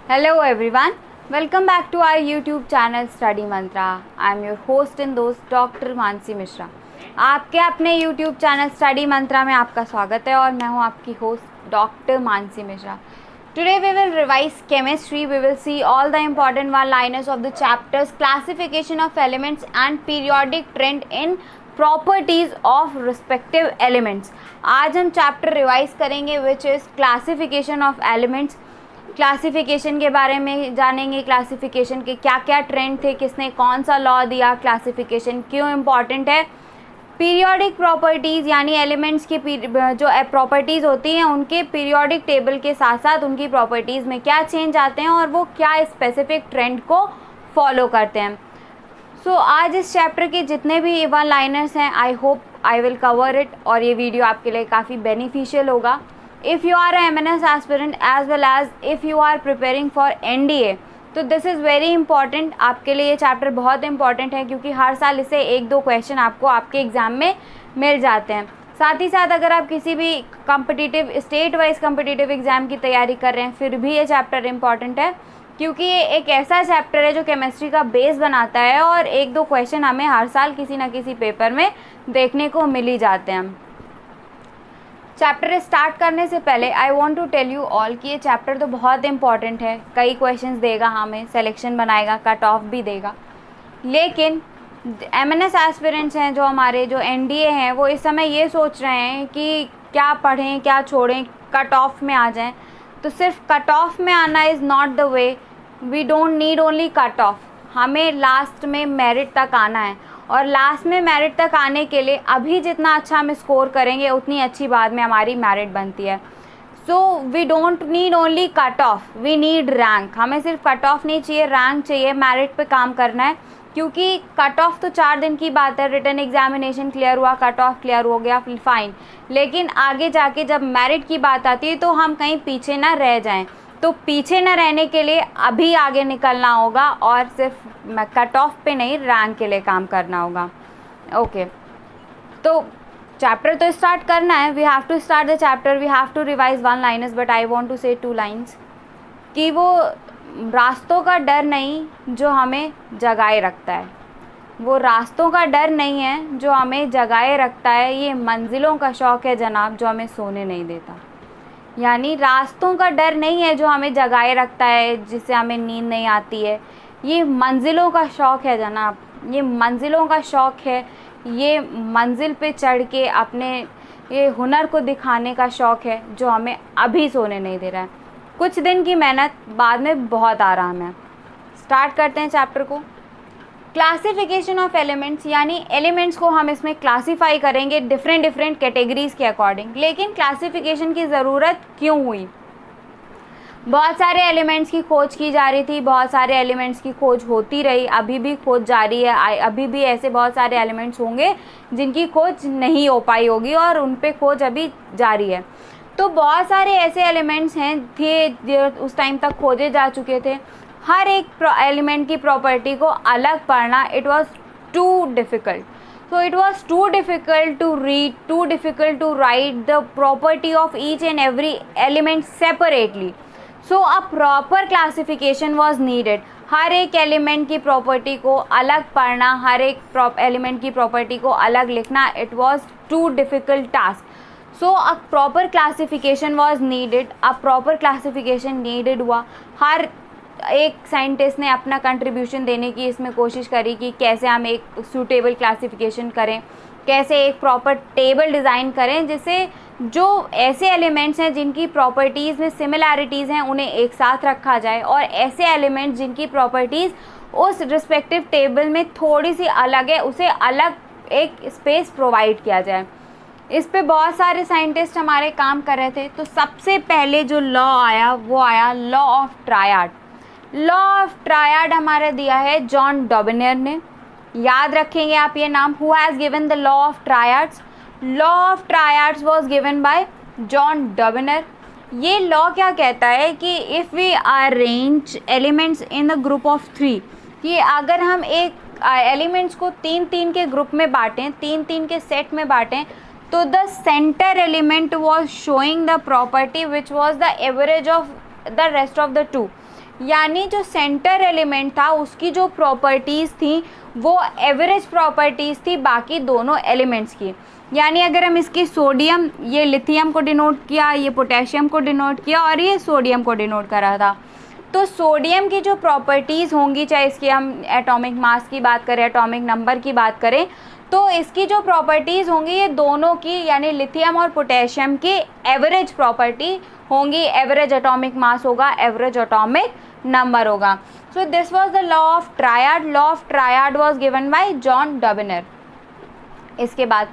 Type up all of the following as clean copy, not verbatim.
Hello everyone, welcome back to our YouTube channel Study Mantra. I am your host and दोस्त doctor Mansi Mishra. आपके अपने YouTube channel study मंत्रा में आपका स्वागत है और मैं हूं आपकी host doctor Mansi Mishra. Today we will revise chemistry. We will see all the important one-liners of the chapters, classification of elements and periodic trend in properties of respective elements. आज हम चैप्टर रिवाइज करेंगे which is classification of elements. Classification के बारे में जानेंगे, classification के क्या क्या ट्रेंड थे, किसने कौन सा लॉ दिया, क्लासिफिकेशन क्यों इम्पॉर्टेंट है, पीरियोडिक प्रॉपर्टीज़ यानी एलिमेंट्स की जो प्रॉपर्टीज़ होती हैं उनके पीरियोडिक टेबल के साथ साथ उनकी प्रॉपर्टीज़ में क्या चेंज आते हैं और वो क्या स्पेसिफिक ट्रेंड को फॉलो करते हैं. सो आज इस चैप्टर के जितने भी वन लाइनर्स हैं I hope I will cover it और ये वीडियो आपके लिए काफ़ी बेनिफिशियल होगा. If you are a MNS aspirant as well as if you are preparing for NDA, तो दिस इज़ वेरी इंपॉर्टेंट. आपके लिए ये चैप्टर बहुत इंपॉर्टेंट है क्योंकि हर साल इससे एक दो क्वेश्चन आपको आपके एग्ज़ाम में मिल जाते हैं. साथ ही साथ अगर आप किसी भी competitive state wise competitive exam की तैयारी कर रहे हैं फिर भी ये चैप्टर इंपॉर्टेंट है क्योंकि ये एक ऐसा चैप्टर है जो केमिस्ट्री का बेस बनाता है और एक दो क्वेश्चन हमें हर साल किसी न किसी पेपर में देखने को मिल ही जाते हैं. चैप्टर स्टार्ट करने से पहले I want to tell you all कि ये चैप्टर तो बहुत इंपॉर्टेंट है. कई क्वेश्चंस देगा, हमें सिलेक्शन बनाएगा, कट ऑफ भी देगा. लेकिन एमएनएस एस्पिरेंट्स हैं जो हमारे जो एनडीए हैं वो इस समय ये सोच रहे हैं कि क्या पढ़ें क्या छोड़ें, कट ऑफ में आ जाएं. तो सिर्फ कट ऑफ में आना is not the way. We don't need only cut off, हमें लास्ट में मेरिट तक आना है और लास्ट में मेरिट तक आने के लिए अभी जितना अच्छा हम स्कोर करेंगे उतनी अच्छी बाद में हमारी मेरिट बनती है. So we don't need only cut off, we need rank. हमें सिर्फ कट ऑफ नहीं चाहिए, रैंक चाहिए. मेरिट पे काम करना है क्योंकि कट ऑफ तो 4 दिन की बात है. रिटन एग्जामिनेशन क्लियर हुआ, कट ऑफ क्लियर हो गया, फाइन. लेकिन आगे जाके जब मेरिट की बात आती है तो हम कहीं पीछे ना रह जाएँ. तो पीछे न रहने के लिए अभी आगे निकलना होगा और सिर्फ कट ऑफ पे नहीं रैंक के लिए काम करना होगा. ओके, तो चैप्टर तो स्टार्ट करना है. We have to start the chapter, we have to revise one liners but I want to say 2 lines कि वो रास्तों का डर नहीं जो हमें जगाए रखता है, वो रास्तों का डर नहीं है जो हमें जगाए रखता है, ये मंजिलों का शौक़ है जनाब जो हमें सोने नहीं देता. यानी रास्तों का डर नहीं है जो हमें जगाए रखता है, जिससे हमें नींद नहीं आती है. ये मंजिलों का शौक़ है जनाब, ये मंजिलों का शौक़ है. ये मंजिल पे चढ़ के अपने ये हुनर को दिखाने का शौक़ है जो हमें अभी सोने नहीं दे रहा है. कुछ दिन की मेहनत, बाद में बहुत आराम है. स्टार्ट करते हैं चैप्टर को. क्लासिफिकेशन ऑफ एलिमेंट्स यानी एलिमेंट्स को हम इसमें क्लासीफाई करेंगे डिफरेंट कैटेगरीज़ के अकॉर्डिंग. लेकिन क्लासिफिकेशन की ज़रूरत क्यों हुई? बहुत सारे एलिमेंट्स की खोज की जा रही थी, बहुत सारे एलिमेंट्स की खोज होती रही, अभी भी खोज जारी है. अभी भी ऐसे बहुत सारे एलिमेंट्स होंगे जिनकी खोज नहीं हो पाई होगी और उन पे खोज अभी जारी है. तो बहुत सारे ऐसे एलिमेंट्स हैं थे उस टाइम तक खोजे जा चुके थे. हर एक एलिमेंट की प्रॉपर्टी को अलग पढ़ना it was too difficult. So it was too difficult to read, too difficult to write the property of each and every element separately. So a proper classification was needed. हर एक element की property को अलग पढ़ना, हर एक element की property को अलग लिखना, it was too difficult task. So a proper classification was needed. A proper classification needed हुआ. हर एक साइंटिस्ट ने अपना कंट्रीब्यूशन देने की इसमें कोशिश करी कि कैसे हम एक सूटेबल क्लासिफिकेशन करें, कैसे एक प्रॉपर टेबल डिज़ाइन करें जिससे जो ऐसे एलिमेंट्स हैं जिनकी प्रॉपर्टीज़ में सिमिलैरिटीज़ हैं उन्हें एक साथ रखा जाए और ऐसे एलिमेंट्स जिनकी प्रॉपर्टीज़ उस रिस्पेक्टिव टेबल में थोड़ी सी अलग है उसे अलग एक स्पेस प्रोवाइड किया जाए. इस पे बहुत सारे साइंटिस्ट हमारे काम कर रहे थे. तो सबसे पहले जो लॉ आया वो आया law of triad. Law of triad हमारा दिया है जॉन डॉबिनेर ने. याद रखेंगे आप ये नाम. Who has given the law of triads? Law of triads was given by John Dobereiner. ये लॉ क्या कहता है कि if we arrange elements in the group of 3, कि अगर हम एक एलिमेंट्स को 3-3 के ग्रुप में बांटें, 3-3 के सेट में बांटें, तो the centre element was showing the property which was the average of the rest of the 2. यानी जो सेंटर एलिमेंट था उसकी जो प्रॉपर्टीज़ थी वो एवरेज प्रॉपर्टीज़ थी बाकी दोनों एलिमेंट्स की। यानी अगर हम इसकी सोडियम, ये लिथियम को डिनोट किया, ये पोटेशियम को डिनोट किया और ये सोडियम को डिनोट करा था, तो सोडियम की जो प्रॉपर्टीज़ होंगी, चाहे इसकी हम एटॉमिक मास की बात करें, एटॉमिक नंबर की बात करें, तो इसकी जो प्रॉपर्टीज़ होंगी ये दोनों की, यानी लिथियम और पोटेशियम की एवरेज प्रॉपर्टी होंगी। एवरेज एटॉमिक मास होगा, एवरेज एटॉमिक नंबर होगा। So this was the law of triad. Law of triad was given by John Dobereiner. इसके बाद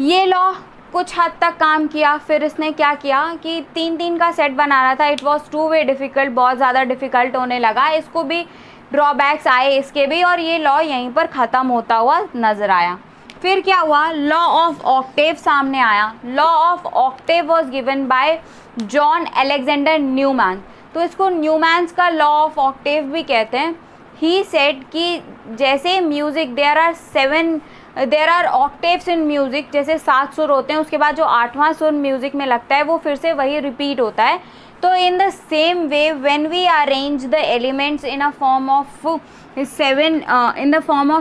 ये लॉ कुछ हद तक काम किया। फिर इसने क्या किया कि 3-3 का सेट बना रहा था। It was two way difficult, बहुत ज़्यादा डिफ़िकल्ट होने लगा, इसको भी ड्रॉबैक्स आए इसके भी, और ये लॉ यहीं पर ख़त्म होता हुआ नज़र आया। फिर क्या हुआ, लॉ ऑफ ऑक्टेव सामने आया। Law of octave was given by John Alexander Newman. तो इसको न्यूमैन्स का लॉ ऑफ ऑक्टेव भी कहते हैं। ही सेड कि जैसे music there are octaves in music, जैसे 7 सुर होते हैं, उसके बाद जो 8वां सुर म्यूज़िक में लगता है वो फिर से वही रिपीट होता है। तो in the same way when we arrange the elements in a form of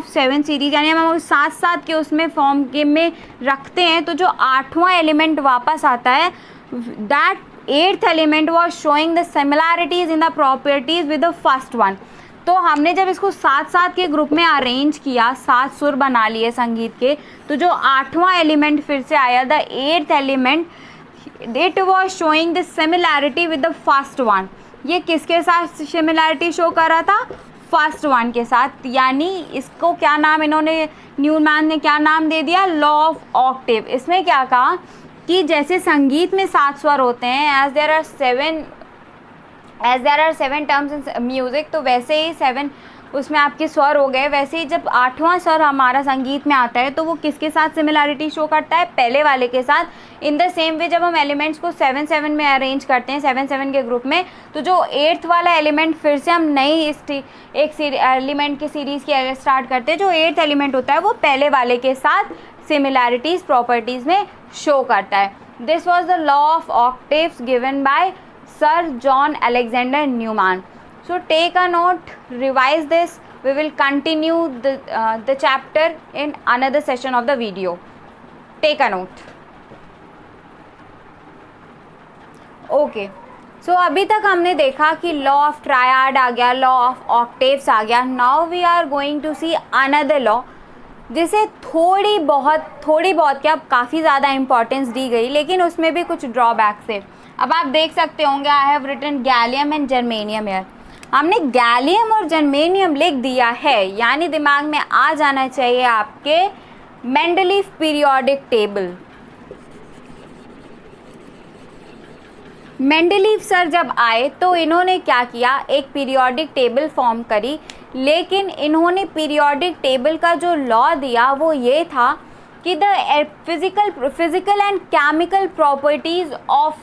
7 series, यानी हम 7-7 के उसमें फॉर्म के में रखते हैं, तो जो 8वां एलिमेंट वापस आता है, that 8th element was showing the similarities in the properties with the first one. तो हमने जब इसको 7-7 के ग्रुप में अरेंज किया, 7 सुर बना लिए संगीत के, तो जो 8वां एलिमेंट फिर से आया, the 8th element, it was showing the similarity with the first one. ये किसके साथ सिमिलैरिटी शो कर रहा था, फर्स्ट वन के साथ। यानी इसको क्या नाम इन्होंने, न्यूमैन ने क्या नाम दे दिया, लॉ ऑफ ऑक्टेव। इसमें क्या कहा कि जैसे संगीत में 7 स्वर होते हैं, as there are 7 terms in music, तो वैसे ही 7 उसमें आपके स्वर हो गए। वैसे ही जब 8वां स्वर हमारा संगीत में आता है तो वो किसके साथ सिमिलैरिटी शो करता है, पहले वाले के साथ। इन द सेम वे जब हम एलिमेंट्स को 7-7 में अरेंज करते हैं, 7-7 के ग्रुप में, तो जो 8th वाला एलिमेंट फिर से हम नई एक एलिमेंट की सीरीज़ की स्टार्ट करते हैं। जो 8th एलिमेंट होता है वो पहले वाले के साथ सिमिलैरिटीज़ प्रॉपर्टीज़ में शो करता है। This was the law of octaves given by Sir John Alexander Newman. So take a note, revise this. We will continue the chapter in another session of the video. Take a note. Okay. So अभी तक हमने देखा कि law of triad आ गया, law of octaves आ गया। Now we are going to see another law, जिसे थोड़ी बहुत क्या काफ़ी ज़्यादा इंपॉर्टेंस दी गई, लेकिन उसमें भी कुछ ड्रॉबैक्स है। अब आप देख सकते होंगे, I have written gallium and germanium here. हमने गैलियम और जर्मेनियम लिख दिया है, यानी दिमाग में आ जाना चाहिए आपके Mendeleev periodic table. Mendeleev sir जब आए तो इन्होंने क्या किया, एक पीरियोडिक टेबल फॉर्म करी, लेकिन इन्होंने पीरियोडिक टेबल का जो लॉ दिया वो ये था कि the physical and chemical properties of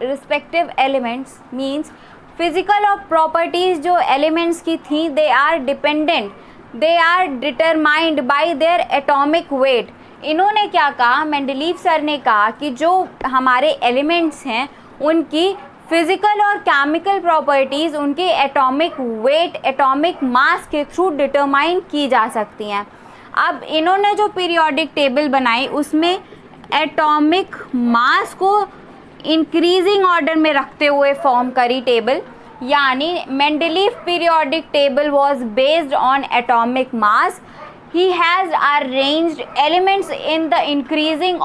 respective elements, means physical और प्रॉपर्टीज़ जो एलिमेंट्स की थी, they are dependent, they are determined by their atomic weight. इन्होंने क्या कहा, मेंडलीफ सर ने कहा कि जो हमारे एलिमेंट्स हैं उनकी फिजिकल और केमिकल प्रॉपर्टीज़ उनके एटॉमिक वेट, एटॉमिक मास के थ्रू डिटरमाइन की जा सकती हैं। अब इन्होंने जो पीरियोडिक टेबल बनाई उसमें एटॉमिक मास को इंक्रीजिंग ऑर्डर में रखते हुए फॉर्म करी टेबल, यानी Mendeleev periodic table was based on atomic mass. He has arranged elements in the increasing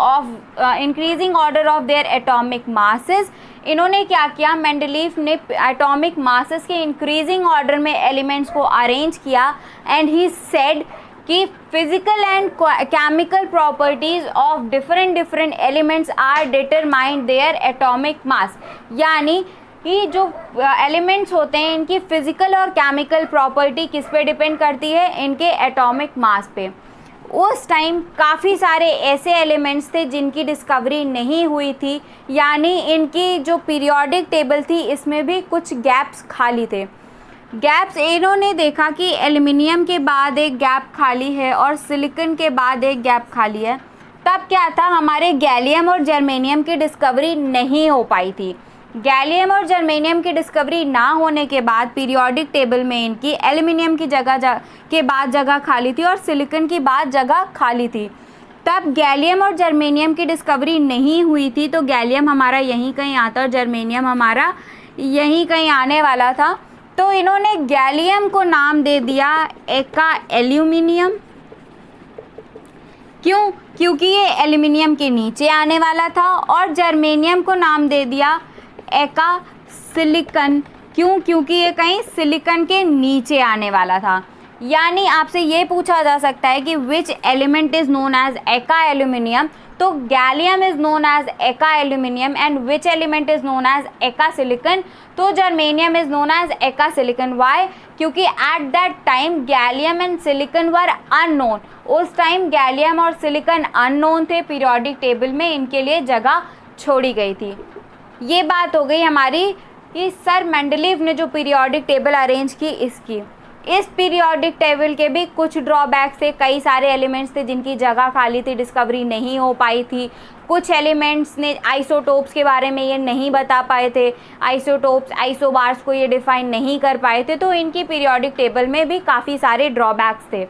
order of their atomic masses. इन्होंने क्या किया, मेंडलीफ ने एटॉमिक मासेस के इंक्रीजिंग ऑर्डर में एलिमेंट्स को अरेंज किया, एंड ही सेड कि physical and chemical properties of different elements are determined their atomic mass. यानी कि जो एलिमेंट्स होते हैं इनकी फिजिकल और केमिकल प्रॉपर्टी किस पे डिपेंड करती है, इनके एटॉमिक मास पे। उस टाइम काफ़ी सारे ऐसे एलिमेंट्स थे जिनकी डिस्कवरी नहीं हुई थी, यानी इनकी जो पीरियोडिक टेबल थी इसमें भी कुछ गैप्स खाली थे। गैप्स इन्होंने देखा कि एल्युमिनियम के बाद एक गैप खाली है और सिलिकॉन के बाद एक गैप खाली है। तब क्या था, हमारे गैलियम और जर्मेनियम की डिस्कवरी नहीं हो पाई थी। गैलियम और जर्मेनियम की डिस्कवरी ना होने के बाद पीरियोडिक टेबल में इनकी एल्युमिनियम की के बाद जगह खाली थी और सिलिकॉन की बाद जगह खाली थी। तब गैलियम और जर्मेनियम की डिस्कवरी नहीं हुई थी, तो गैलियम हमारा यहीं कहीं आता और जर्मेनियम हमारा यहीं कहीं आने वाला था। तो इन्होंने गैलियम को नाम दे दिया एका एल्यूमिनियम। क्यों? क्योंकि ये एल्युमिनियम के नीचे आने वाला था। और जर्मेनियम को नाम दे दिया एका सिलिकॉन। क्यों? क्योंकि ये कहीं सिलिकॉन के नीचे आने वाला था। यानी आपसे ये पूछा जा सकता है कि which element is known as eka aluminium, तो gallium is known as eka aluminium and which element is known as eka silicon, तो germanium is known as eka silicon. Why? क्योंकि at that time gallium and silicon were unknown. उस time gallium और silicon unknown थे, periodic table में इनके लिए जगह छोड़ी गई थी। ये बात हो गई हमारी कि सर मेंडलीव ने जो पीरियोडिक टेबल अरेंज की इसकी। इस पीरियोडिक टेबल के भी कुछ ड्रॉबैक्स थे, कई सारे एलिमेंट्स थे जिनकी जगह खाली थी, डिस्कवरी नहीं हो पाई थी। कुछ एलिमेंट्स ने आइसोटोप्स के बारे में ये नहीं बता पाए थे, आइसोटोप्स आइसोबार्स को ये डिफाइन नहीं कर पाए थे, तो इनकी पीरियोडिक टेबल में भी काफ़ी सारे ड्रॉबैक्स थे।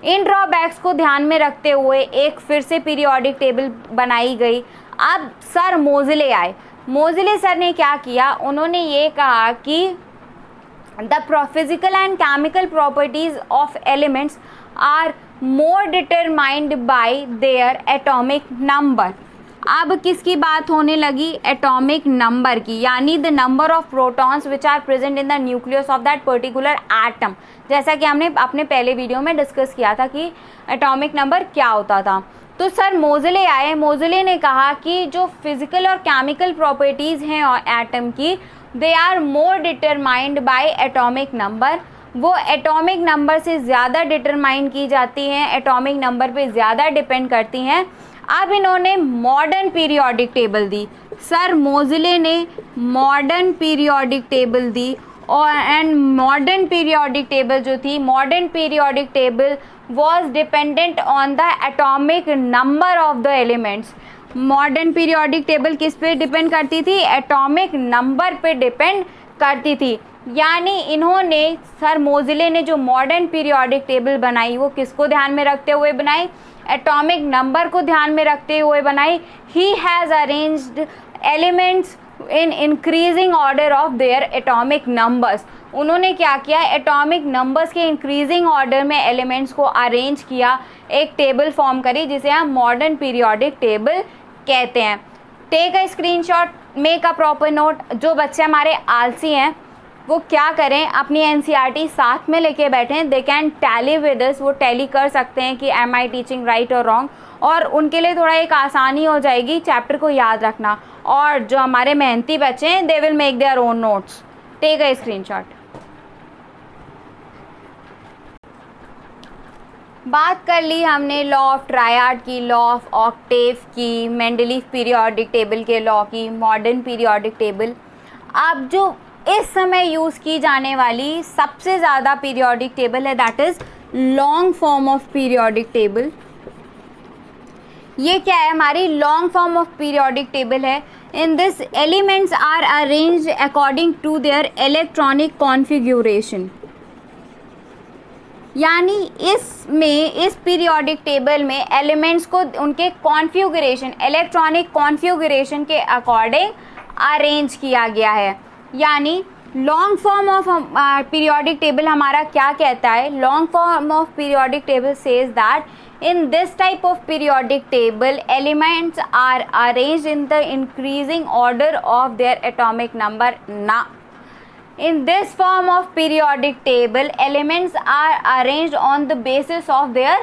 इन ड्रॉबैक्स को ध्यान में रखते हुए एक फिर से पीरियोडिक टेबल बनाई गई। अब सर मोज़ले आए। मोज़ले सर ने क्या किया, उन्होंने ये कहा कि the physical and chemical properties of elements are more determined by their atomic number। अब किसकी बात होने लगी? एटॉमिक नंबर की, यानी the number of protons which are present in the nucleus of that particular atom. जैसा कि हमने अपने पहले वीडियो में डिस्कस किया था कि एटॉमिक नंबर क्या होता था। तो सर मोज़ले आए। मोज़ले ने कहा कि जो फिजिकल और केमिकल प्रॉपर्टीज़ हैं एटम की, they are more determined by atomic number. वो एटॉमिक नंबर से ज़्यादा डिटरमाइन की जाती हैं, एटॉमिक नंबर पे ज़्यादा डिपेंड करती हैं। अब इन्होंने मॉडर्न पीरियोडिक टेबल दी। सर मोज़ले ने मॉडर्न पीरियोडिक टेबल दी और एंड मॉडर्न पीरियोडिक टेबल जो थी, modern periodic table was dependent on the atomic number of the elements. Modern periodic table किस पे डिपेंड करती थी? एटॉमिक नंबर पे डिपेंड करती थी। यानी इन्होंने, सर मोज़ले ने जो मॉडर्न पीरियोडिक टेबल बनाई वो किसको ध्यान में रखते हुए बनाई? एटॉमिक नंबर को ध्यान में रखते हुए बनाई। ही has arranged elements in increasing order of their atomic numbers. उन्होंने क्या किया? एटॉमिक नंबर्स के इंक्रीजिंग ऑर्डर में एलिमेंट्स को अरेंज किया, एक टेबल फॉर्म करी जिसे हम मॉडर्न पीरियोडिक टेबल कहते हैं। Take a screenshot, make a proper note. जो बच्चे हमारे आलसी हैं वो क्या करें, अपनी एनसीईआरटी साथ में लेके बैठें। They can tally with us, वो टैली कर सकते हैं कि एम आई टीचिंग राइट और रॉन्ग, और उनके लिए थोड़ा एक आसानी हो जाएगी चैप्टर को याद रखना। और जो हमारे मेहनती बच्चे हैं they will make their own notes. Take a screenshot. बात कर ली हमने लॉ ऑफ ट्रायड की, लॉ ऑफ ऑक्टेव की, मेंडलीव पीरियोडिक टेबल के लॉ की, मॉडर्न पीरियोडिक टेबल। अब जो इस समय यूज़ की जाने वाली सबसे ज़्यादा पीरियोडिक टेबल है that is long form of periodic table. ये क्या है? हमारी long form of periodic table है। In this elements are arranged according to their electronic configuration. यानी इस पीरियोडिक टेबल में एलिमेंट्स को उनके कॉन्फ़िगरेशन, इलेक्ट्रॉनिक कॉन्फ़िगरेशन के अकॉर्डिंग अरेंज किया गया है। यानी long form of periodic table हमारा क्या कहता है? Long form of periodic table says that in this type of periodic table elements are arranged in the increasing order of their atomic number. ना, in this form of periodic table elements are arranged on the basis of their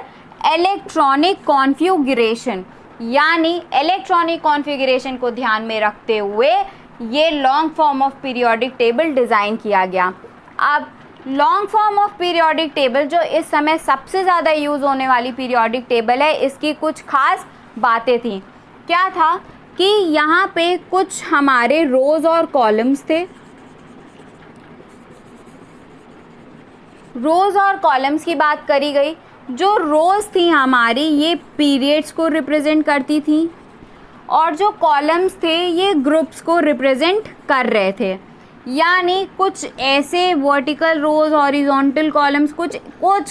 electronic configuration। यानी electronic configuration को ध्यान में रखते हुए ये long form of periodic table design किया गया। अब long form of periodic table जो इस समय सबसे ज़्यादा यूज़ होने वाली पीरियोडिक टेबल है, इसकी कुछ खास बातें थी। क्या था कि यहाँ पे कुछ हमारे रोज़ और कॉलम्स थे। रोज़ और कॉलम्स की बात करी गई। जो रोज़ थी हमारी ये पीरियड्स को रिप्रेजेंट करती थी और जो कॉलम्स थे ये ग्रुप्स को रिप्रेजेंट कर रहे थे, यानी कुछ ऐसे वर्टिकल रोज, हॉरिजॉन्टल कॉलम्स,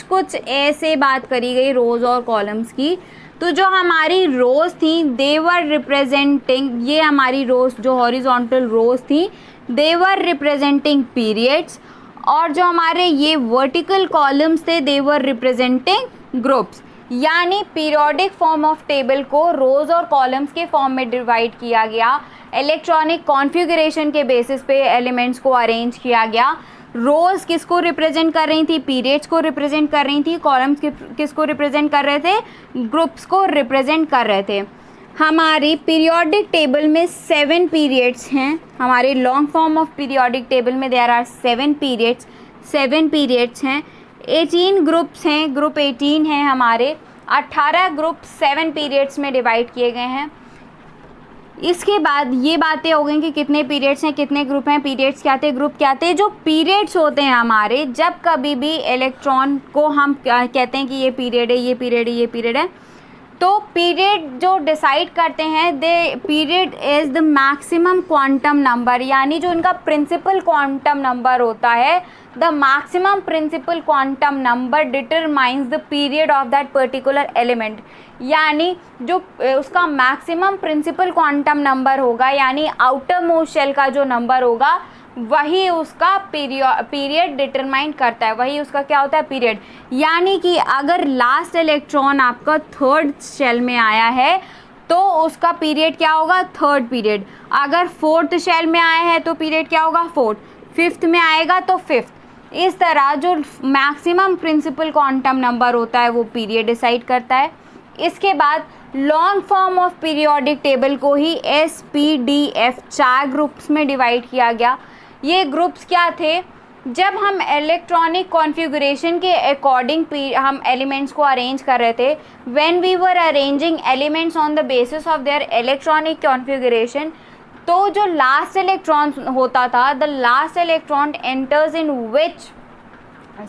कुछ ऐसे बात करी गई रोज और कॉलम्स की। तो जो हमारी रोज थी दे वर रिप्रेजेंटिंग, ये हमारी रोज जो हॉरिजॉन्टल रोज थी दे वर रिप्रेजेंटिंग पीरियड्स, और जो हमारे ये वर्टिकल कॉलम्स थे दे वर रिप्रेजेंटिंग ग्रुप्स। यानी पीरियोडिक फॉर्म ऑफ टेबल को रोज और कॉलम्स के फॉर्म में डिवाइड किया गया, इलेक्ट्रॉनिक कॉन्फ़िगरेशन के बेसिस पे एलिमेंट्स को अरेंज किया गया। रोज किसको रिप्रेजेंट कर रही थी? पीरियड्स को रिप्रेजेंट कर रही थी। कॉलम्स किसको रिप्रेजेंट कर रहे थे? ग्रुप्स को रिप्रेजेंट कर रहे थे। हमारी पीरियोडिक टेबल में 7 पीरियड्स हैं। हमारे long form of periodic table में देयर आर 7 पीरियड्स हैं। 18 ग्रुप्स हैं, ग्रुप 18 हैं हमारे। 18 ग्रुप 7 पीरियड्स में डिवाइड किए गए हैं। इसके बाद ये बातें हो गई कि कितने पीरियड्स हैं, कितने ग्रुप हैं, पीरियड्स क्या थे, ग्रुप क्या थे। जो पीरियड्स होते हैं हमारे, जब कभी भी इलेक्ट्रॉन को हम कहते हैं कि ये पीरियड है, ये पीरियड है, ये पीरियड है, तो पीरियड जो डिसाइड करते हैं the period is the maximum quantum number, यानी जो इनका प्रिंसिपल क्वांटम नंबर होता है, the maximum principal quantum number determines the period of that particular element. यानी जो उसका मैक्सिमम प्रिंसिपल क्वांटम नंबर होगा, यानी आउटर मोस्ट शेल का जो नंबर होगा, वही उसका पीरियड डिटरमाइन करता है, वही उसका क्या होता है? पीरियड। यानी कि अगर लास्ट इलेक्ट्रॉन आपका 3rd शेल में आया है तो उसका पीरियड क्या होगा? 3rd period. अगर 4th शेल में आया है तो पीरियड क्या होगा? 4th। 5th में आएगा तो 5th। इस तरह जो मैक्सिमम प्रिंसिपल क्वांटम नंबर होता है वो पीरियड डिसाइड करता है। इसके बाद long form of periodic table को ही SPDF 4 ग्रुप्स में डिवाइड किया गया। ये ग्रुप्स क्या थे? जब हम इलेक्ट्रॉनिक कॉन्फ़िगरेशन के अकॉर्डिंग हम एलिमेंट्स को अरेंज कर रहे थे, when we were arranging elements on the basis of their electronic configuration, तो जो लास्ट इलेक्ट्रॉन होता था, the last electron enters in which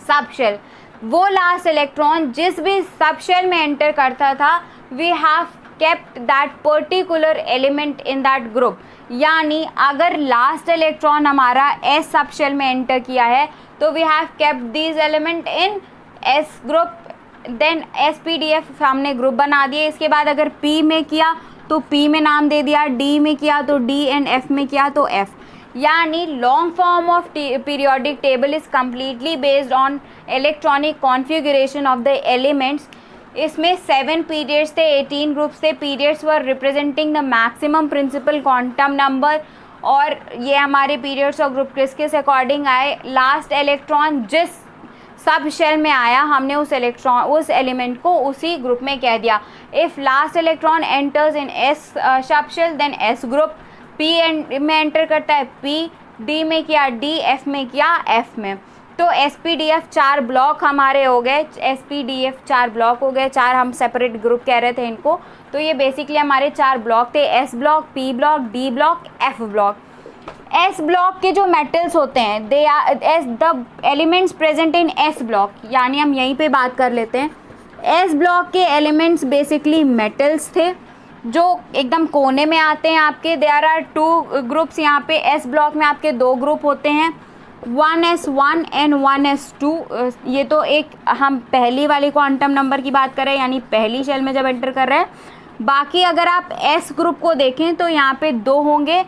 sub shell, वो लास्ट इलेक्ट्रॉन जिस भी सब शेल में एंटर करता था, we have kept that particular element in that group. यानी अगर लास्ट इलेक्ट्रॉन हमारा S सब शेल में एंटर किया है तो we have kept these element in S group, then SPDF हमने ग्रुप बना दिए। इसके बाद अगर P में किया तो P में नाम दे दिया, D में किया तो D एंड F में किया तो F। यानी long form of periodic table is completely based on electronic configuration of the elements. इसमें 7 पीरियड्स थे, 18 ग्रुप्स थे। Periods were representing the maximum principal quantum number, और ये हमारे पीरियड्स और ग्रुप किसके अकॉर्डिंग आए? लास्ट इलेक्ट्रॉन जिस सब शेल में आया, हमने उस एलिमेंट को उसी ग्रुप में कह दिया। If last electron enters in S sub shell then S group, P में एंटर करता है P, D में किया D, F में किया F में। तो SPDF 4 ब्लॉक हमारे हो गए, SPDF 4 ब्लॉक हो गए। 4 हम सेपरेट ग्रुप कह रहे थे इनको, तो ये बेसिकली हमारे 4 ब्लॉक थे, S block, P block, D block, F block. S block के जो मेटल्स होते हैं, they are the elements present in S block, यानी हम यहीं पे बात कर लेते हैं। S ब्लॉक के एलिमेंट्स बेसिकली मेटल्स थे जो एकदम कोने में आते हैं आपके। देयर आर 2 ग्रुप्स यहाँ पे। S ब्लॉक में आपके 2 ग्रुप होते हैं, 1s1 एंड 1s2। ये तो एक हम पहली वाली क्वांटम नंबर की बात कर रहे हैं, यानी पहली शेल में जब एंटर कर रहे हैं। बाकी अगर आप S ग्रुप को देखें तो यहाँ पे 2 होंगे,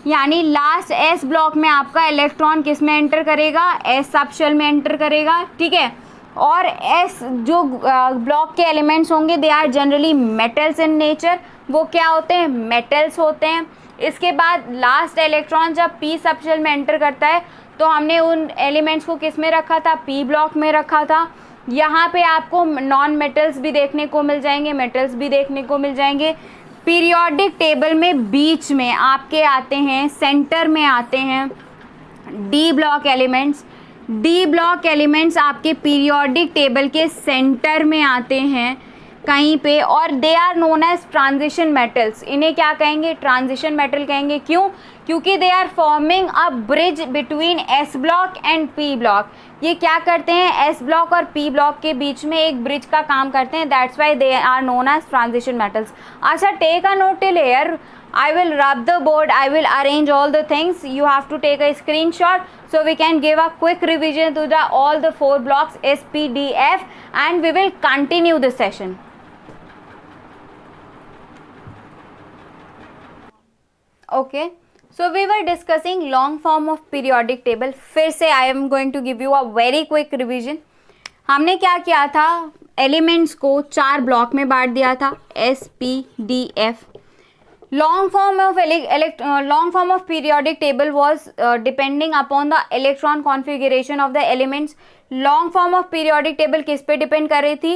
यानी लास्ट S ब्लॉक में आपका इलेक्ट्रॉन किस में एंटर करेगा? S सब शेल में एंटर करेगा, ठीक है। और S जो ब्लॉक के एलिमेंट्स होंगे they are generally metals in nature. वो क्या होते हैं? मेटल्स होते हैं। इसके बाद लास्ट इलेक्ट्रॉन जब P सब शेल में एंटर करता है तो हमने उन एलिमेंट्स को किस में रखा था? P ब्लॉक में रखा था। यहाँ पे आपको नॉन मेटल्स भी देखने को मिल जाएंगे, मेटल्स भी देखने को मिल जाएंगे। पीरियोडिक टेबल में बीच में आपके आते हैं, सेंटर में आते हैं D block elements. D block elements आपके पीरियोडिक टेबल के सेंटर में आते हैं। कहीं पे, और they are known as transition metals. इन्हें क्या कहेंगे? ट्रांजिशन मेटल कहेंगे। क्यों? क्योंकि they are forming a bridge between S block and P block. ये क्या करते हैं? एस ब्लॉक और पी ब्लॉक के बीच में एक ब्रिज का काम करते हैं, that's why they are known as transition metals. अच्छा, take a note till here, I will rub the board, I will arrange all the things, you have to take a screenshot so we can give a quick revision to the all the 4 blocks S, P, D, F, and we will continue the session. Okay, so we were discussing long form of periodic table. फिर से I am going to give you a very quick revision. हमने क्या किया था? Elements को 4 block में बांट दिया था, S, P, D, F. Long form of periodic table was depending upon the electron configuration of the elements. Long form of periodic table किस पे डिपेंड कर रही थी?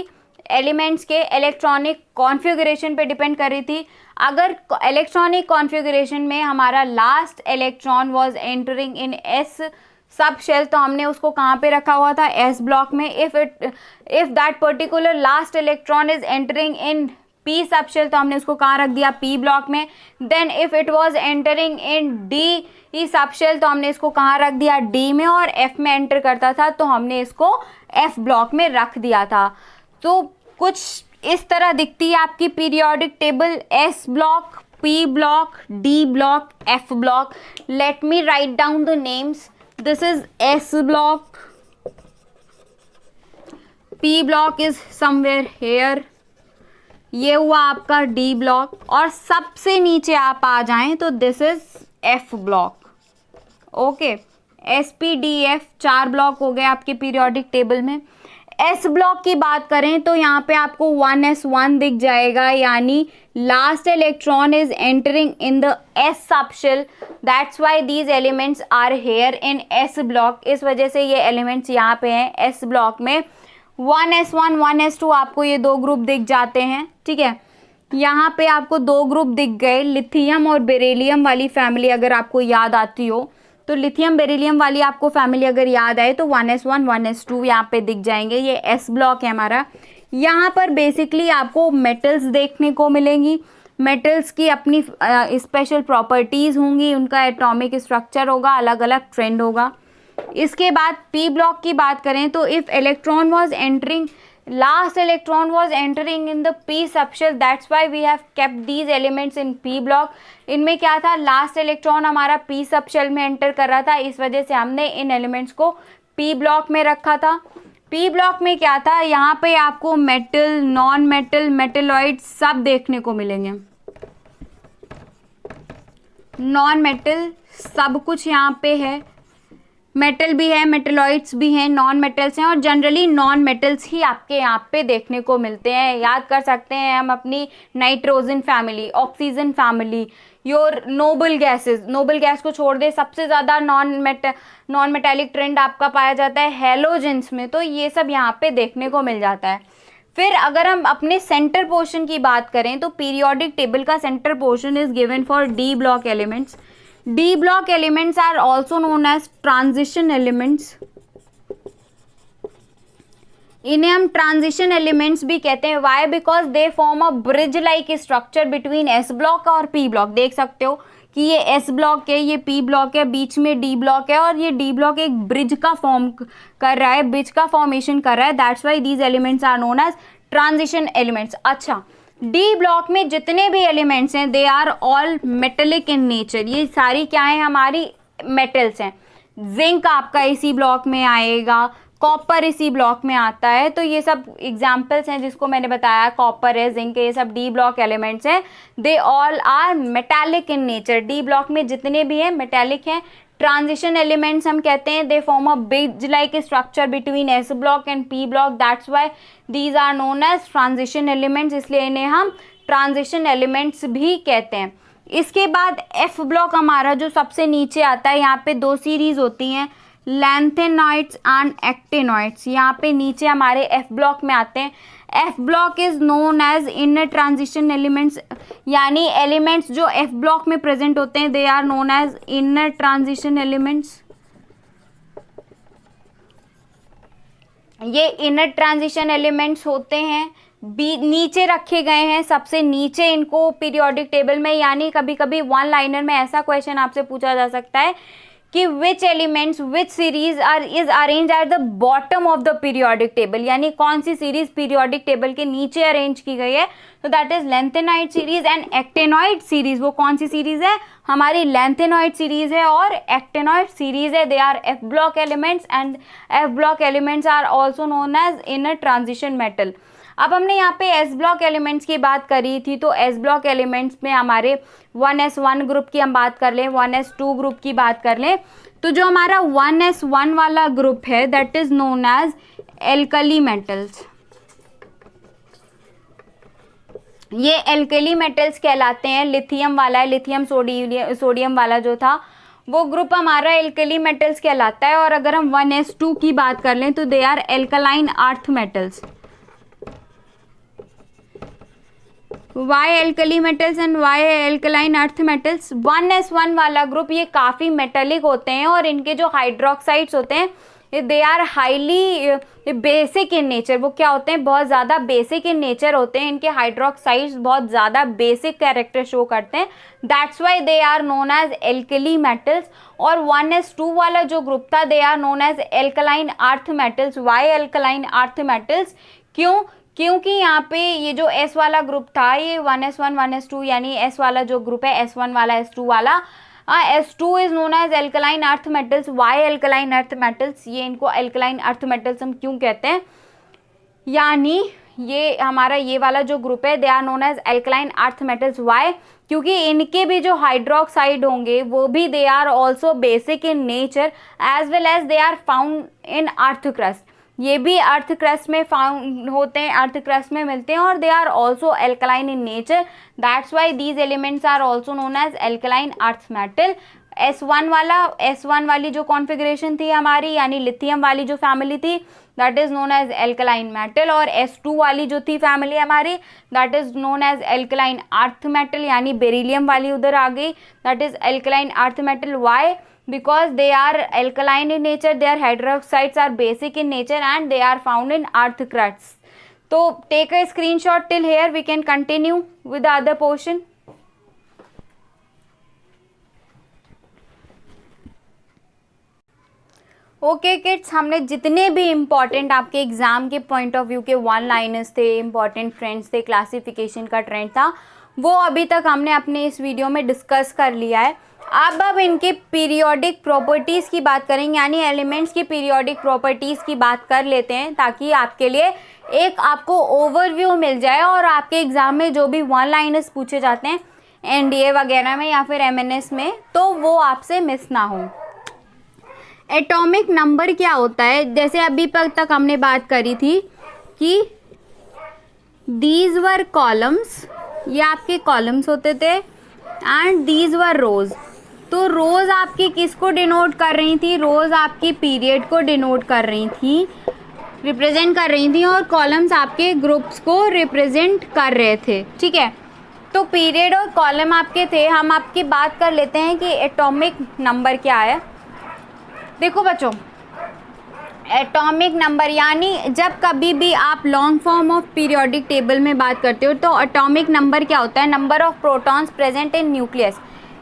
एलिमेंट्स के इलेक्ट्रॉनिक कॉन्फ़िगरेशन पे डिपेंड कर रही थी। अगर इलेक्ट्रॉनिक कॉन्फ़िगरेशन में हमारा last electron was entering in S sub shell, तो हमने उसको कहाँ पे रखा हुआ था? एस ब्लॉक में। If that particular last electron is entering in P sub shell, तो हमने उसको कहाँ रख दिया? पी ब्लॉक में। Then if it was entering in D sub shell, तो हमने इसको कहाँ रख दिया? डी में। और एफ में एंटर करता था तो हमने इसको एफ ब्लॉक में रख दिया था। तो कुछ इस तरह दिखती है आपकी periodic table, S block, P block, D block, F block. Let me write down the names. This is S block, P block is somewhere here, ये हुआ आपका डी ब्लॉक, और सबसे नीचे आप आ जाएं तो this is F block. Okay, S, P, D, F 4 block हो गए आपके पीरियोडिक टेबल में। एस ब्लॉक की बात करें तो यहाँ पे आपको 1s1 दिख जाएगा, यानी last electron is entering in the S sub shell, that's why these elements are here in S block. इस वजह से ये एलिमेंट्स यहाँ पे हैं एस ब्लॉक में। 1s1 1s2 आपको ये 2 ग्रुप दिख जाते हैं, ठीक है। यहाँ पे आपको 2 ग्रुप दिख गए, लिथियम और बेरिलियम वाली फैमिली अगर आपको याद आती हो तो लिथियम बेरिलियम वाली आपको फैमिली अगर याद आए तो 1s1 1s2 यहाँ पे दिख जाएंगे। ये एस ब्लॉक है हमारा। यहाँ पर बेसिकली आपको मेटल्स देखने को मिलेंगी। मेटल्स की अपनी स्पेशल प्रॉपर्टीज़ होंगी, उनका एटॉमिक स्ट्रक्चर होगा, अलग अलग ट्रेंड होगा। इसके बाद पी ब्लॉक की बात करें तो if electron was entering, last electron was entering in the P subshell, that's why we have kept these elements in P block. इनमें क्या था? लास्ट इलेक्ट्रॉन हमारा पी सबशेल में एंटर कर रहा था, इस वजह से हमने इन एलिमेंट्स को पी ब्लॉक में रखा था। पी ब्लॉक में क्या था? यहाँ पे आपको मेटल, नॉन मेटल, मेटेलॉइड सब देखने को मिलेंगे। नॉन मेटल सब कुछ यहाँ पे है, मेटल भी है, मेटलॉइड्स भी हैं, नॉन मेटल्स हैं, और जनरली नॉन मेटल्स ही आपके यहाँ पे देखने को मिलते हैं। याद कर सकते हैं हम अपनी nitrogen family, oxygen family, your noble gases. Noble gas को छोड़ दे, सबसे ज़्यादा नॉन मेटेलिक ट्रेंड आपका पाया जाता है हेलोजेंस में, तो ये सब यहाँ पे देखने को मिल जाता है। फिर अगर हम अपने सेंटर पोर्शन की बात करें तो पीरियोडिक टेबल का centre portion is given for D block elements. D block elements are also known as transition elements. इन्हें हम ट्रांजिशन एलिमेंट्स भी कहते हैं। Why? Because they form a bridge like structure between S block और P block. देख सकते हो कि ये एस ब्लॉक है, ये पी ब्लॉक है, बीच में डी ब्लॉक है, और ये डी ब्लॉक एक ब्रिज का फॉर्म कर रहा है, ब्रिज का फॉर्मेशन कर रहा है। That's why these elements are known as transition elements. अच्छा, डी ब्लॉक में जितने भी एलिमेंट्स हैं they are all metallic in nature. ये सारी क्या है? हमारी मेटल्स हैं। जिंक आपका इसी ब्लॉक में आएगा, कॉपर इसी ब्लॉक में आता है। तो ये सब एग्जाम्पल्स हैं जिसको मैंने बताया, कॉपर है, जिंक है, ये सब डी ब्लॉक एलिमेंट्स हैं। They all are metallic in nature. D block में जितने भी हैं मेटालिक हैं। ट्रांजिशन एलिमेंट्स हम कहते हैं they form a bridge like structure between S block and P block, that's why these are known as transition elements, इसलिए इन्हें हम ट्रांजिशन एलिमेंट्स भी कहते हैं। इसके बाद एफ ब्लॉक हमारा जो सबसे नीचे आता है, यहाँ पे 2 सीरीज होती हैं, लैंथेनॉइड्स एंड एक्टिनॉइड्स। यहाँ पे नीचे हमारे एफ ब्लॉक में आते हैं। F block is known as inner transition elements, यानी एलिमेंट्स जो एफ ब्लॉक में प्रेजेंट होते हैं they are known as inner transition elements. ये इनर ट्रांजिशन एलिमेंट्स होते हैं नीचे रखे गए हैं, सबसे नीचे इनको पीरियोडिक टेबल में, यानी कभी कभी वन लाइनर में ऐसा क्वेश्चन आपसे पूछा जा सकता है कि विच elements which series is arrange at the bottom of the periodic table, यानी कौन सी सीरीज पीरियोडिक टेबल के नीचे अरेंज की गई है। तो that is lanthanoid series and actinoid series. वो कौन सी सीरीज है? हमारी लेंथेनॉइड सीरीज है और एक्टेनॉइड सीरीज है। They are F block elements and F block elements are also known as inner transition metal. अब हमने यहाँ पे एस ब्लॉक एलिमेंट्स की बात करी थी, तो एस ब्लॉक एलिमेंट्स में हमारे 1s1 ग्रुप की हम बात कर लें, 1s2 ग्रुप की बात कर लें, तो जो हमारा 1s1 वाला ग्रुप है that is known as alkali metals. ये एल्कली मेटल्स कहलाते हैं। लिथियम वाला है, लिथियम सोडियम वाला जो था वो ग्रुप हमारा एल्कली मेटल्स कहलाता है। और अगर हम 1s2 की बात कर लें तो they are alkaline earth metals. Why alkali metals and why alkaline earth metals? 1s1 वाला ग्रुप ये काफ़ी मेटेलिक होते हैं और इनके जो हाइड्रोक्साइड्स होते हैं they are highly basic in nature. वो क्या होते हैं? बहुत ज़्यादा बेसिक इन नेचर होते हैं। इनके हाइड्रोक्साइड्स बहुत ज़्यादा बेसिक कैरेक्टर शो करते हैं, that's why they are known as alkali metals. और 1s2 वाला जो ग्रुप था they are known as alkaline earth metals. Why alkaline earth metals? क्यों? क्योंकि यहाँ पे ये जो S वाला ग्रुप था ये 1s1 1s2 यानी S वाला जो ग्रुप है S1 वाला S2 वाला, S2 is known as alkaline earth metals. Why alkaline earth metals? ये इनको एल्कलाइन अर्थ मेटल्स हम क्यों कहते हैं? यानी ये हमारा ये वाला जो ग्रुप है they are known as alkaline earth metals. Why? क्योंकि इनके भी जो हाइड्रोक्साइड होंगे वो भी they are also basic in nature as well as they are found in earth crust. ये भी अर्थ क्रस्ट में फाउंड होते हैं, अर्थ क्रस्ट में मिलते हैं और they are also alkaline in nature, that's why these elements are also known as alkaline earth metal. S1 वाली जो कॉन्फ़िगरेशन थी हमारी, यानी लिथियम वाली जो फैमिली थी that is known as alkaline metal, और S2 वाली जो थी फैमिली हमारी that is known as alkaline earth metal, यानी बेरिलियम वाली उधर आ गई, that is alkaline earth metal. Why? Because they are alkaline in nature, their hydroxides are basic in nature and they are found in earth crusts. So take a screenshot till here, we can continue with the other portion. Okay kids, हमने जितने भी important आपके exam के point of view के one liners थे, important trends थे, classification का trend था, वो अभी तक हमने अपने इस वीडियो में डिस्कस कर लिया है। अब इनके पीरियोडिक प्रॉपर्टीज़ की बात करेंगे, यानी एलिमेंट्स की पीरियोडिक प्रॉपर्टीज़ की बात कर लेते हैं ताकि आपके लिए एक आपको ओवरव्यू मिल जाए और आपके एग्ज़ाम में जो भी वन लाइनर्स पूछे जाते हैं एनडीए वगैरह में या फिर एमएनएस में तो वो आपसे मिस ना हो। एटॉमिक नंबर क्या होता है? जैसे अभी तक हमने बात करी थी कि दीज वर कॉलम्स, ये आपके कॉलम्स होते थे, एंड दीज वर रोज। तो रोज आपकी किसको डिनोट कर रही थी? रोज आपकी पीरियड को डिनोट कर रही थी, रिप्रेजेंट कर रही थी, और कॉलम्स आपके ग्रुप्स को रिप्रेजेंट कर रहे थे। ठीक है, तो पीरियड और कॉलम आपके थे। हम आपकी बात कर लेते हैं कि एटॉमिक नंबर क्या है। देखो बच्चों, एटॉमिक नंबर यानी जब कभी भी आप long form of periodic table में बात करते हो तो एटॉमिक नंबर क्या होता है? Number of protons present in nucleus.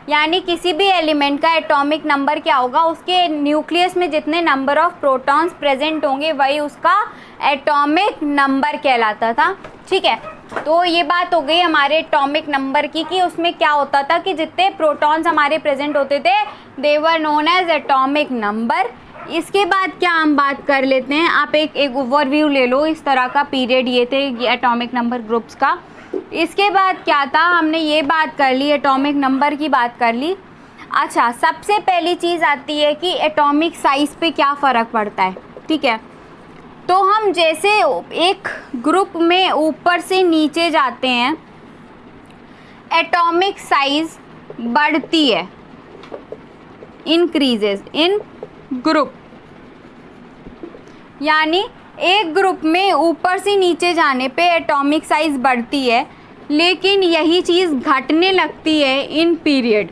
यानी किसी भी एलिमेंट का एटॉमिक नंबर क्या होगा? उसके न्यूक्लियस में जितने नंबर ऑफ प्रोटॉन्स प्रेजेंट होंगे वही उसका एटॉमिक नंबर कहलाता था। ठीक है, तो ये बात हो गई हमारे एटॉमिक नंबर की कि उसमें क्या होता था कि जितने प्रोटॉन्स हमारे प्रेजेंट होते थे they were known as atomic number. इसके बाद क्या हम बात कर लेते हैं, आप एक ओवरव्यू ले लो इस तरह का। पीरियड ये थे एटॉमिक नंबर ग्रुप्स का। इसके बाद क्या था, हमने ये बात कर ली, एटॉमिक नंबर की बात कर ली। अच्छा, सबसे पहली चीज़ आती है कि एटॉमिक साइज़ पे क्या फ़र्क पड़ता है। ठीक है, तो हम जैसे एक ग्रुप में ऊपर से नीचे जाते हैं एटॉमिक साइज़ बढ़ती है, इंक्रीजेस इन ग्रुप। यानी एक ग्रुप में ऊपर से नीचे जाने पे एटॉमिक साइज बढ़ती है, लेकिन यही चीज़ घटने लगती है इन पीरियड।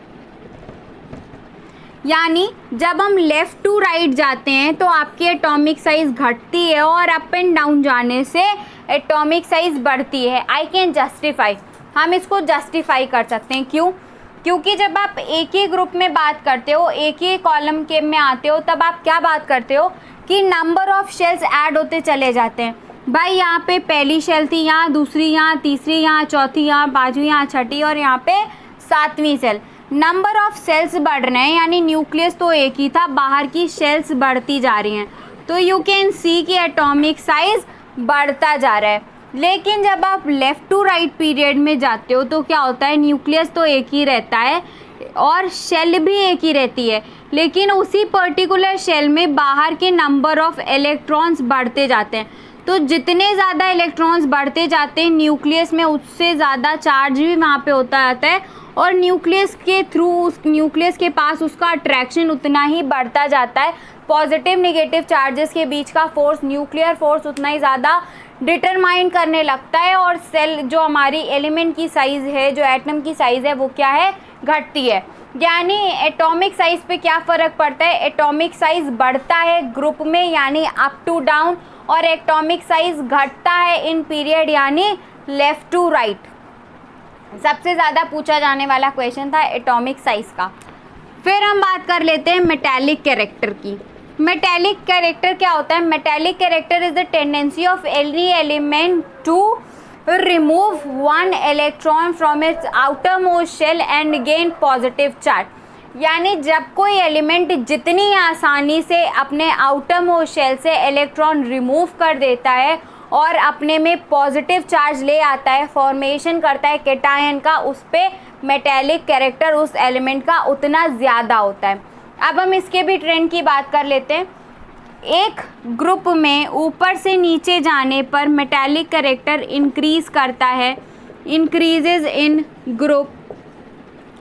यानी जब हम लेफ़्ट टू राइट जाते हैं तो आपकी एटॉमिक साइज़ घटती है और अप एंड डाउन जाने से एटॉमिक साइज़ बढ़ती है। आई कैन जस्टिफाई, हम इसको जस्टिफाई कर सकते हैं। क्यों? क्योंकि जब आप एक ही ग्रुप में बात करते हो, एक ही कॉलम के में आते हो, तब आप क्या बात करते हो कि नंबर ऑफ़ शेल्स ऐड होते चले जाते हैं। भाई यहाँ पे पहली शेल थी, यहाँ दूसरी, यहाँ तीसरी, यहाँ चौथी, यहाँ पाँचवीं, यहाँ छठी और यहाँ पे सातवीं सेल। नंबर ऑफ़ सेल्स बढ़ रहे हैं, यानी न्यूक्लियस तो एक ही था, बाहर की शेल्स बढ़ती जा रही हैं। तो यू कैन सी कि एटॉमिक साइज़ बढ़ता जा रहा है। लेकिन जब आप लेफ़्ट टू राइट पीरियड में जाते हो तो क्या होता है, न्यूक्लियस तो एक ही रहता है और शेल भी एक ही रहती है, लेकिन उसी पर्टिकुलर शेल में बाहर के नंबर ऑफ़ इलेक्ट्रॉन्स बढ़ते जाते हैं। तो जितने ज़्यादा इलेक्ट्रॉन्स बढ़ते जाते हैं न्यूक्लियस में, उससे ज़्यादा चार्ज भी वहाँ पे होता जाता है और न्यूक्लियस के थ्रू, उस न्यूक्लियस के पास उसका अट्रैक्शन उतना ही बढ़ता जाता है। पॉजिटिव नेगेटिव चार्जेस के बीच का फोर्स, न्यूक्लियर फोर्स उतना ही ज़्यादा डिटरमाइन करने लगता है और सेल जो हमारी एलिमेंट की साइज़ है, जो एटम की साइज़ है, वो क्या है, घटती है। यानी एटॉमिक साइज़ पे क्या फ़र्क पड़ता है, एटॉमिक साइज़ बढ़ता है ग्रुप में यानी अप टू डाउन, और एटॉमिक साइज़ घटता है इन पीरियड यानी लेफ़्ट टू राइट। सबसे ज़्यादा पूछा जाने वाला क्वेश्चन था एटॉमिक साइज़ का। फिर हम बात कर लेते हैं मेटालिक कैरेक्टर की। मेटालिक कैरेक्टर क्या होता है? Metallic character is the tendency of any element to remove one electron from its outer most shell and gain positive charge. यानी जब कोई एलिमेंट जितनी आसानी से अपने आउटर मोस्ट शेल से इलेक्ट्रॉन रिमूव कर देता है और अपने में पॉजिटिव चार्ज ले आता है, फॉर्मेशन करता है कैटायन का, उस पे मेटालिक कैरेक्टर उस एलिमेंट का उतना ज़्यादा होता है। अब हम इसके भी ट्रेंड की बात कर लेते हैं। एक ग्रुप में ऊपर से नीचे जाने पर मेटालिक कैरेक्टर इंक्रीज करता है, increases in group,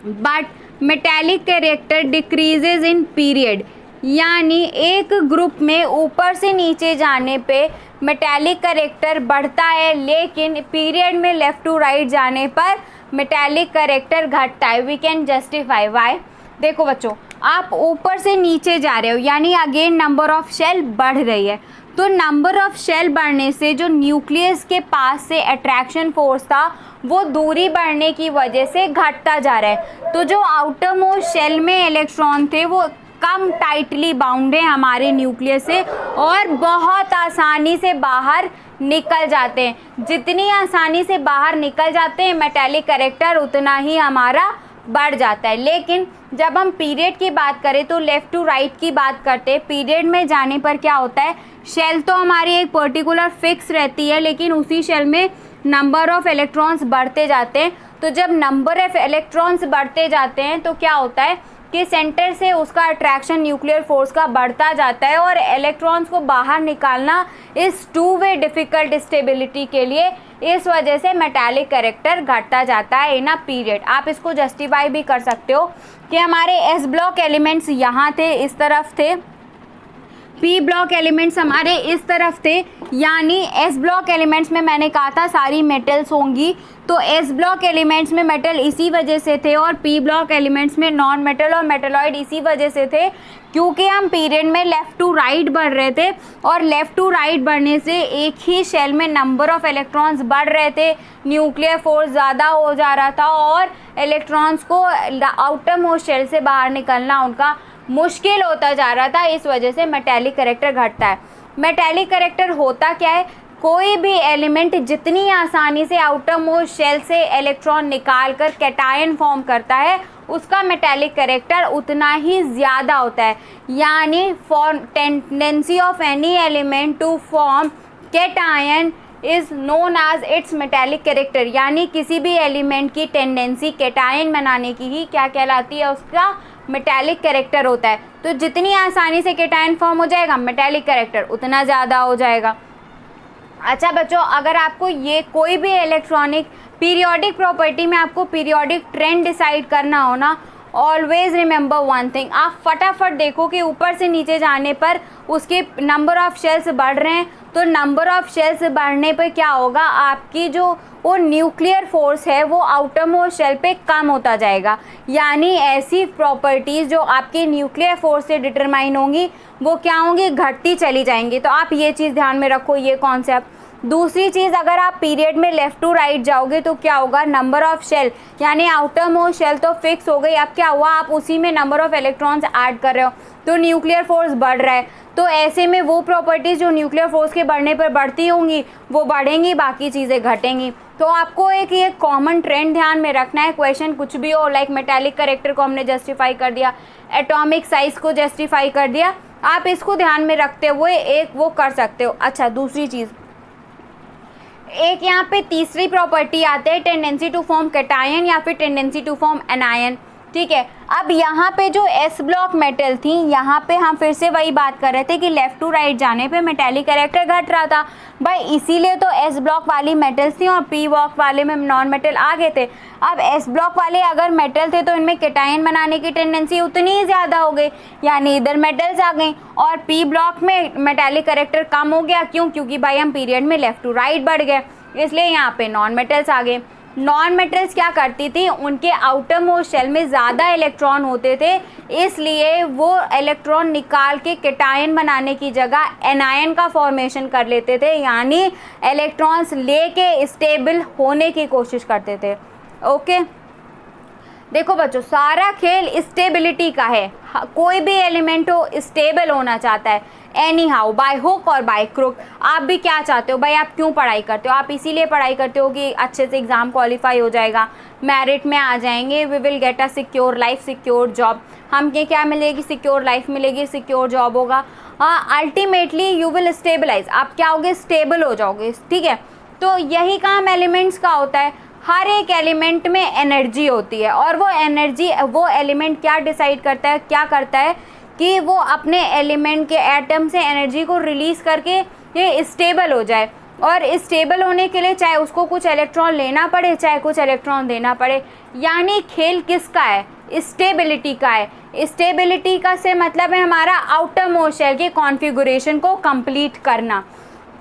but metallic character decreases in period. यानी एक ग्रुप में ऊपर से नीचे जाने पे मेटालिक कैरेक्टर बढ़ता है, लेकिन पीरियड में लेफ़्ट टू राइट जाने पर मेटालिक कैरेक्टर घटता है। We can justify why. देखो बच्चों, आप ऊपर से नीचे जा रहे हो यानी अगेन नंबर ऑफ़ शेल बढ़ रही है, तो नंबर ऑफ़ शेल बढ़ने से जो न्यूक्लियस के पास से अट्रैक्शन फोर्स था वो दूरी बढ़ने की वजह से घटता जा रहा है। तो जो आउटर मोस्ट शेल में इलेक्ट्रॉन थे वो कम टाइटली बाउंड है हमारे न्यूक्लियस से और बहुत आसानी से बाहर निकल जाते हैं। जितनी आसानी से बाहर निकल जाते हैं मेटालिक कैरेक्टर उतना ही हमारा बढ़ जाता है। लेकिन जब हम पीरियड की बात करें तो लेफ़्ट टू राइट की बात करते हैं। पीरियड में जाने पर क्या होता है, शेल तो हमारी एक पर्टिकुलर फिक्स रहती है, लेकिन उसी शेल में नंबर ऑफ़ इलेक्ट्रॉन्स बढ़ते जाते हैं। तो जब नंबर ऑफ़ इलेक्ट्रॉन्स बढ़ते जाते हैं तो क्या होता है कि सेंटर से उसका अट्रैक्शन न्यूक्लियर फोर्स का बढ़ता जाता है और इलेक्ट्रॉन्स को बाहर निकालना इस टू वे डिफ़िकल्ट स्टेबिलिटी के लिए, इस वजह से मेटालिक कैरेक्टर घटता जाता है इन अ पीरियड। आप इसको जस्टिफाई भी कर सकते हो कि हमारे एस ब्लॉक एलिमेंट्स यहाँ थे, इस तरफ थे, पी ब्लॉक एलिमेंट्स हमारे इस तरफ थे, यानी एस ब्लॉक एलिमेंट्स में मैंने कहा था सारी मेटल्स होंगी, तो एस ब्लॉक एलिमेंट्स में मेटल इसी वजह से थे और पी ब्लॉक एलिमेंट्स में नॉन मेटल और मेटलॉइड इसी वजह से थे क्योंकि हम पीरियड में लेफ़्ट टू राइट बढ़ रहे थे और लेफ़्ट टू राइट बढ़ने से एक ही शेल में नंबर ऑफ़ इलेक्ट्रॉन्स बढ़ रहे थे, न्यूक्लियर फोर्स ज़्यादा हो जा रहा था और इलेक्ट्रॉन्स को आउटर मोस्ट शेल से बाहर निकलना उनका मुश्किल होता जा रहा था। इस वजह से मेटालिक कैरेक्टर घटता है। मेटालिक कैरेक्टर होता क्या है, कोई भी एलिमेंट जितनी आसानी से आउटर मोस्ट शेल से इलेक्ट्रॉन निकाल कर कैटायन फॉर्म करता है उसका मेटालिक कैरेक्टर उतना ही ज़्यादा होता है। यानी tendency of any element to form cation is known as its metallic character. यानी किसी भी एलिमेंट की टेंडेंसी कैटायन बनाने की ही क्या कहलाती है, उसका मेटालिक कैरेक्टर होता है। तो जितनी आसानी से कैटायन फॉर्म हो जाएगा मेटालिक कैरेक्टर उतना ज़्यादा हो जाएगा। अच्छा बच्चों, अगर आपको ये कोई भी इलेक्ट्रॉनिक पीरियोडिक प्रॉपर्टी में आपको पीरियोडिक ट्रेंड डिसाइड करना हो ना, ऑलवेज रिमेंबर वन थिंग, आप फटाफट देखो कि ऊपर से नीचे जाने पर उसके नंबर ऑफ शेल्स बढ़ रहे हैं, तो नंबर ऑफ शेल्स बढ़ने पर क्या होगा, आपकी जो वो न्यूक्लियर फोर्स है वो आउटर मोस्ट शेल पे कम होता जाएगा। यानी ऐसी प्रॉपर्टीज़ जो आपकी न्यूक्लियर फोर्स से डिटरमाइन होंगी वो क्या होंगी, घटती चली जाएंगी। तो आप ये चीज़ ध्यान में रखो, ये कॉन्सेप्ट। दूसरी चीज़, अगर आप पीरियड में लेफ़्ट टू राइट जाओगे तो क्या होगा, नंबर ऑफ शेल यानी आउटर मोस्ट शेल तो फिक्स हो गई, अब क्या हुआ, आप उसी में नंबर ऑफ इलेक्ट्रॉन्स ऐड कर रहे हो, तो न्यूक्लियर फोर्स बढ़ रहा है। तो ऐसे में वो प्रॉपर्टीज़ जो न्यूक्लियर फोर्स के बढ़ने पर बढ़ती होंगी वो बढ़ेंगी, बाकी चीज़ें घटेंगी। तो आपको एक ये कॉमन ट्रेंड ध्यान में रखना है। क्वेश्चन कुछ भी हो, लाइक मेटालिक करेक्टर को हमने जस्टिफाई कर दिया, एटॉमिक साइज को जस्टिफाई कर दिया, आप इसको ध्यान में रखते हुए एक वो कर सकते हो। अच्छा, दूसरी चीज़, एक यहाँ पे तीसरी प्रॉपर्टी आते हैं, टेंडेंसी टू फॉर्म कैटायन या फिर टेंडेंसी टू फॉर्म एनायन। ठीक है, अब यहाँ पे जो एस ब्लॉक मेटल थी, यहाँ पे हम फिर से वही बात कर रहे थे कि लेफ़्ट टू राइट जाने पे मेटालिक कैरेक्टर घट रहा था भाई, इसीलिए तो एस ब्लॉक वाली मेटल्स थी और पी ब्लॉक वाले में नॉन मेटल आ गए थे। अब एस ब्लॉक वाले अगर मेटल थे तो इनमें कैटायन बनाने की टेंडेंसी उतनी ही ज़्यादा हो गई, यानी इधर मेटल्स आ गई, और पी ब्लॉक में मेटालिक कैरेक्टर कम हो गया। क्यों? क्योंकि भाई हम पीरियड में लेफ़्ट टू राइट बढ़ गए, इसलिए यहाँ पे नॉन मेटल्स आ गए। नॉन मेटल्स क्या करती थी, उनके आउटर मोस्ट शेल में ज़्यादा इलेक्ट्रॉन होते थे, इसलिए वो इलेक्ट्रॉन निकाल के कैटायन बनाने की जगह एनायन का फॉर्मेशन कर लेते थे, यानी इलेक्ट्रॉन्स लेके स्टेबल होने की कोशिश करते थे। ओके, देखो बच्चों, सारा खेल स्टेबिलिटी का है। कोई भी एलिमेंट हो स्टेबल होना चाहता है, एनी हाउ, बाय हुक और बाय क्रुक। आप भी क्या चाहते हो भाई, आप क्यों पढ़ाई करते हो? आप इसीलिए पढ़ाई करते हो कि अच्छे से एग्ज़ाम क्वालिफाई हो जाएगा, मेरिट में आ जाएंगे, we will get a secure life, secure job. हम क्या मिलेगी, सिक्योर लाइफ मिलेगी, सिक्योर जॉब होगा। अल्टीमेटली यू विल स्टेबलाइज, आप क्या होगे, स्टेबल हो जाओगे। ठीक है, तो यही काम एलिमेंट्स का होता है। हर एक एलिमेंट में एनर्जी होती है, और वो एनर्जी, वो एलिमेंट क्या डिसाइड करता है, क्या करता है कि वो अपने एलिमेंट के एटम से एनर्जी को रिलीज़ करके ये स्टेबल हो जाए। और स्टेबल होने के लिए चाहे उसको कुछ इलेक्ट्रॉन लेना पड़े, चाहे कुछ इलेक्ट्रॉन देना पड़े। यानी खेल किसका है, स्टेबिलिटी का है। स्टेबिलिटी का से मतलब है हमारा आउटर मोस्ट शेल के कॉन्फ़िगरेशन को कंप्लीट करना।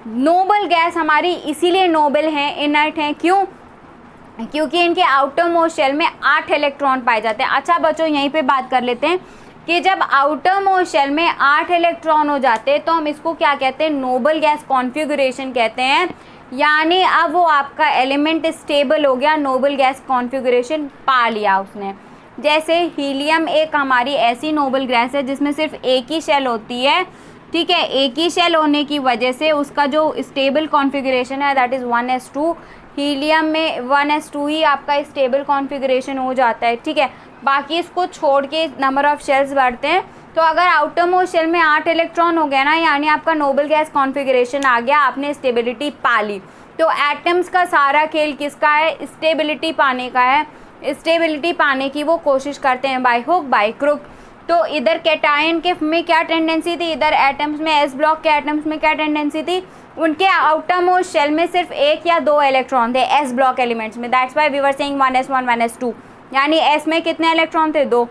नोबल गैस हमारी इसीलिए नोबल हैं, इनर्ट हैं। क्यों? क्योंकि इनके आउटर मोस्ट शेल में 8 इलेक्ट्रॉन पाए जाते हैं। अच्छा बच्चों, यहीं पे बात कर लेते हैं कि जब आउटर मोस्ट शेल में 8 इलेक्ट्रॉन हो जाते हैं तो हम इसको क्या कहते हैं, नोबल गैस कॉन्फ़िगरेशन कहते हैं। यानी अब वो आपका एलिमेंट स्टेबल हो गया, नोबल गैस कॉन्फ़िगरेशन पा लिया उसने। जैसे हीलियम एक हमारी ऐसी नोबल गैस है जिसमें सिर्फ एक ही शेल होती है। ठीक है, एक ही शेल होने की वजह से उसका जो स्टेबल कॉन्फ़िगरेशन है दैट इज़ 1s2। हीलियम में 1s2 ही आपका स्टेबल कॉन्फ़िगरेशन हो जाता है। ठीक है, बाकी इसको छोड़ के नंबर ऑफ़ शेल्स बढ़ते हैं। तो अगर आउटर मोस्ट शेल में 8 इलेक्ट्रॉन हो गया ना, यानी आपका नोबल गैस कॉन्फ़िगरेशन आ गया, आपने स्टेबिलिटी पा ली। तो एटम्स का सारा खेल किसका है, स्टेबिलिटी पाने का है। स्टेबिलिटी पाने की वो कोशिश करते हैं बाय हुक बाय क्रुक। तो इधर कैटायन के में क्या टेंडेंसी थी, इधर एटम्स में, एस ब्लॉक के एटम्स में क्या टेंडेंसी थी, उनके आउटर मोस्ट शेल में सिर्फ 1 या 2 इलेक्ट्रॉन थे एस ब्लॉक एलिमेंट्स में। That's why we were saying 1s1 1s2, यानी एस में कितने इलेक्ट्रॉन थे, 2।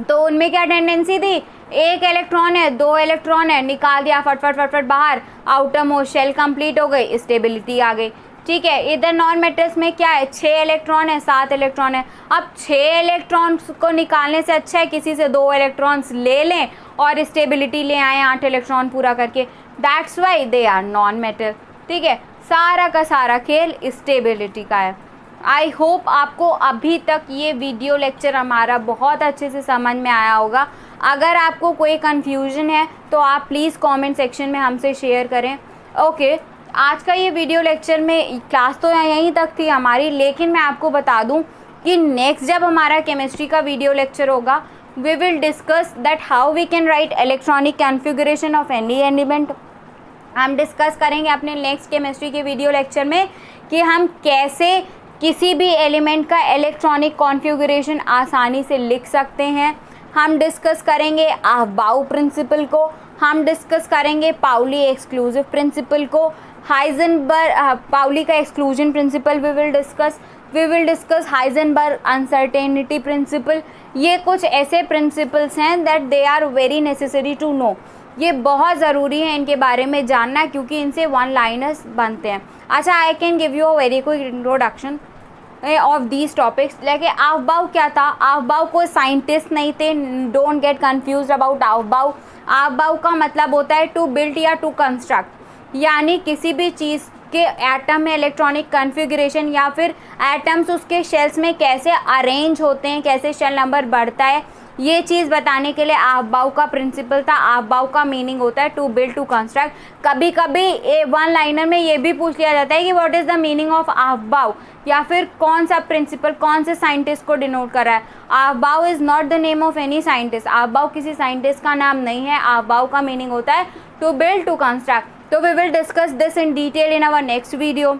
तो उनमें क्या टेंडेंसी थी, 1 इलेक्ट्रॉन है, 2 इलेक्ट्रॉन है, निकाल दिया फटफट फटफट बाहर, आउटर मोस्ट शेल कंप्लीट हो गई, स्टेबिलिटी आ गई। ठीक है, इधर नॉन मेटल्स में क्या है, 6 इलेक्ट्रॉन है, 7 इलेक्ट्रॉन है। अब 6 इलेक्ट्रॉन्स को निकालने से अच्छा है किसी से 2 इलेक्ट्रॉन्स ले लें और स्टेबिलिटी ले आएँ 8 इलेक्ट्रॉन पूरा करके। That's why they are non metal. ठीक है, सारा का सारा खेल स्टेबिलिटी का है। आई होप आपको अभी तक ये वीडियो लेक्चर हमारा बहुत अच्छे से समझ में आया होगा। अगर आपको कोई कन्फ्यूजन है तो आप प्लीज़ कमेंट सेक्शन में हमसे शेयर करें। ओके, आज का ये वीडियो लेक्चर में क्लास तो यहीं तक थी हमारी, लेकिन मैं आपको बता दूं कि नेक्स्ट जब हमारा केमिस्ट्री का वीडियो लेक्चर होगा, we will discuss that how we can write electronic configuration of any element. हम डिस्कस करेंगे अपने नेक्स्ट केमिस्ट्री के वीडियो लेक्चर में कि हम कैसे किसी भी एलिमेंट का इलेक्ट्रॉनिक कॉन्फ़िगरेशन आसानी से लिख सकते हैं। हम डिस्कस करेंगे अहबाउ प्रिंसिपल को, हम डिस्कस करेंगे पाउली एक्सक्लूसिव प्रिंसिपल को, हाइजेनबर्ग पाउली का exclusion principle we will discuss. We will discuss Heisenberg uncertainty principle. ये कुछ ऐसे प्रिंसिपल्स हैं that they are very necessary to know, ये बहुत ज़रूरी है इनके बारे में जानना, क्योंकि इनसे वन लाइनर्स बनते हैं। अच्छा, I can give you a very quick introduction of these topics. लेकिन अफबाउ क्या था? अफबाउ कोई साइंटिस्ट नहीं थे, don't get confuse about Aufbau. Aufbau का मतलब होता है टू बिल्ड या टू कंस्ट्रक्ट, यानी किसी भी चीज़ के एटम में इलेक्ट्रॉनिक कन्फिगरेशन या फिर एटम्स उसके शेल्स में कैसे अरेंज होते हैं, कैसे शेल नंबर बढ़ता है, ये चीज़ बताने के लिए अफबाउ का प्रिंसिपल था। अफबाउ का मीनिंग होता है टू बिल्ड टू कंस्ट्रक्ट। कभी कभी वन लाइनर में ये भी पूछ लिया जाता है कि what is the meaning of aufbau, या फिर कौन सा प्रिंसिपल कौन से साइंटिस्ट को डिनोट कर रहा है। Aufbau is not the name of any scientist, aufbau किसी साइंटिस्ट का नाम नहीं है। अफबाउ का मीनिंग होता है टू बिल्ड टू कंस्ट्रक्ट। तो we will discuss this in detail in our next video.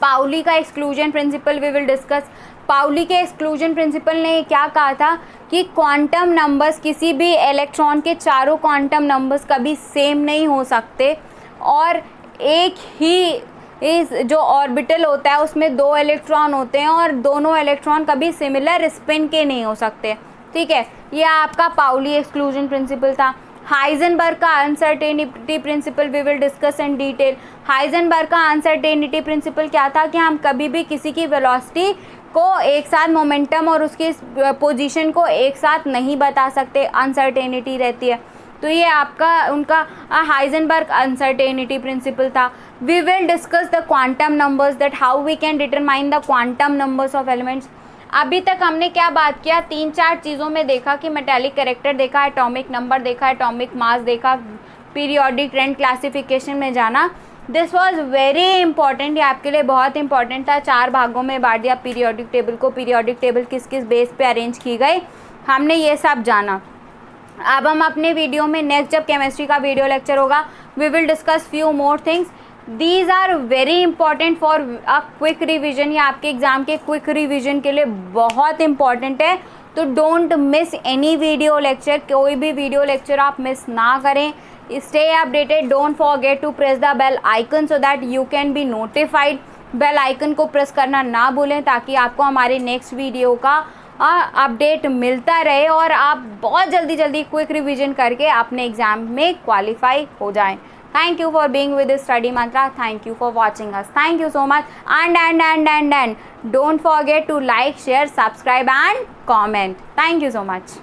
Pauli का exclusion principle we will discuss. Pauli के एक्सक्लूजन प्रिंसिपल ने क्या कहा था कि क्वांटम नंबर्स, किसी भी इलेक्ट्रॉन के चारों क्वांटम नंबर्स कभी सेम नहीं हो सकते, और एक ही इस जो ऑर्बिटल होता है उसमें 2 इलेक्ट्रॉन होते हैं और दोनों इलेक्ट्रॉन कभी सिमिलर स्पिन के नहीं हो सकते। ठीक है, ये आपका पाउली एक्सक्लूजन प्रिंसिपल था। हाइजेनबर्ग का uncertainty principle we will discuss in detail. Heisenberg का अनसर्टेनिटी प्रिंसिपल क्या था कि हम कभी भी किसी की वेलोसिटी को एक साथ, मोमेंटम और उसकी पोजीशन को एक साथ नहीं बता सकते, अनसर्टेनिटी रहती है। तो ये आपका उनका हाइजेनबर्ग अनसर्टेनिटी प्रिंसिपल था। We will discuss the quantum numbers, that how we can determine the quantum numbers of elements. अभी तक हमने क्या बात किया? 3-4 चीज़ों में देखा कि मेटालिक कैरेक्टर देखा, एटॉमिक नंबर देखा, एटॉमिक मास देखा, पीरियोडिक ट्रेंड क्लासिफिकेशन में जाना। दिस वॉज वेरी इंपॉर्टेंट, ये आपके लिए बहुत इंपॉर्टेंट था। 4 भागों में बांट दिया पीरियोडिक टेबल को, पीरियोडिक टेबल किस किस बेस पे अरेंज की गई, हमने ये सब जाना। अब हम अपने वीडियो में नेक्स्ट जब केमिस्ट्री का वीडियो लेक्चर होगा, we will discuss few more things. These are very important for a quick revision, या आपके एग्जाम के क्विक रिविजन के लिए बहुत इंपॉर्टेंट है। तो don't miss any video lecture, कोई भी वीडियो लेक्चर आप मिस ना करें। Stay updated, don't forget to press the bell icon so that you can be notified. Bell icon को प्रेस करना ना भूलें ताकि आपको हमारे नेक्स्ट वीडियो का अपडेट मिलता रहे और आप बहुत जल्दी क्विक रिवीजन करके अपने एग्जाम में क्वालिफाई हो जाएं। Thank you for being with this Study Mantra. Thank you for watching us. Thank you so much. And don't forget to like, share, subscribe and comment. Thank you so much.